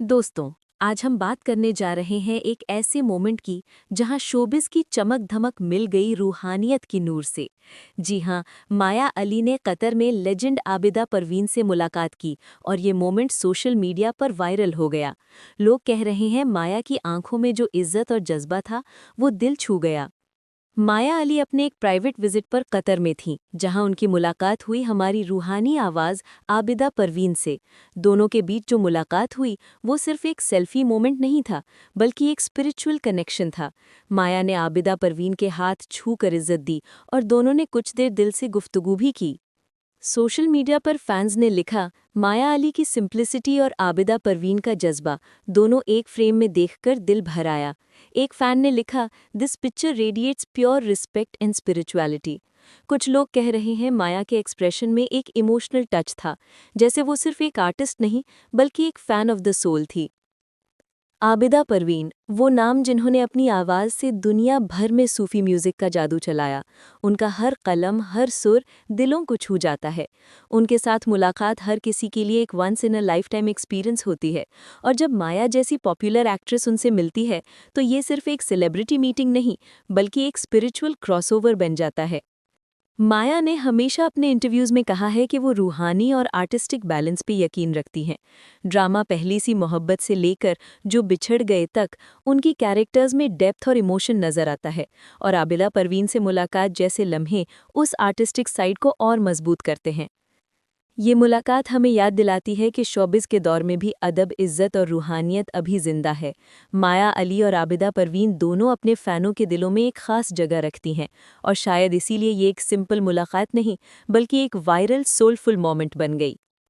दोस्तों, आज हम बात करने जा रहे हैं एक ऐसे मोमेंट की जहां शोबिस की चमक धमक मिल गई रूहानियत की नूर से। जी हां, माया अली ने कतर में लेजेंड आबिदा परवीन से मुलाकात की और ये मोमेंट सोशल मीडिया पर वायरल हो गया। लोग कह रहे हैं माया की आंखों में जो इज्जत और जज्बा था वो दिल छू गया। माया अली अपने एक प्राइवेट विजिट पर कतर में थीं, जहां उनकी मुलाकात हुई हमारी रूहानी आवाज़ आबिदा परवीन से। दोनों के बीच जो मुलाकात हुई वो सिर्फ एक सेल्फी मोमेंट नहीं था, बल्कि एक स्पिरिचुअल कनेक्शन था। माया ने आबिदा परवीन के हाथ छू कर इज्जत दी और दोनों ने कुछ देर दिल से गुफ्तगू भी की। सोशल मीडिया पर फैंस ने लिखा, माया अली की सिंप्लिसिटी और आबिदा परवीन का जज्बा दोनों एक फ्रेम में देखकर दिल भर आया। एक फैन ने लिखा, this picture radiates pure respect and spirituality. कुछ लोग कह रहे हैं माया के एक्सप्रेशन में एक इमोशनल टच था, जैसे वो सिर्फ एक आर्टिस्ट नहीं बल्कि एक फैन ऑफ द सोल थी। आबिदा परवीन, वो नाम जिन्होंने अपनी आवाज़ से दुनिया भर में सूफ़ी म्यूज़िक का जादू चलाया। उनका हर कलम, हर सुर दिलों को छू जाता है। उनके साथ मुलाकात हर किसी के लिए एक once in a lifetime experience होती है, और जब माया जैसी पॉपुलर एक्ट्रेस उनसे मिलती है तो ये सिर्फ एक सेलिब्रिटी मीटिंग नहीं बल्कि एक स्पिरिचुअल क्रॉसओवर बन जाता है। माया ने हमेशा अपने इंटरव्यूज़ में कहा है कि वो रूहानी और आर्टिस्टिक बैलेंस पे यकीन रखती हैं। ड्रामा पहली सी मोहब्बत से लेकर जो बिछड़ गए तक उनकी कैरेक्टर्स में डेप्थ और इमोशन नज़र आता है, और आबिदा परवीन से मुलाकात जैसे लम्हे उस आर्टिस्टिक साइड को और मजबूत करते हैं। ये मुलाकात हमें याद दिलाती है कि शोबिस के दौर में भी अदब, इज्जत और रूहानियत अभी जिंदा है। माया अली और आबिदा परवीन दोनों अपने फ़ैनों के दिलों में एक ख़ास जगह रखती हैं, और शायद इसीलिए ये एक सिंपल मुलाकात नहीं बल्कि एक वायरल सोलफुल मोमेंट बन गई।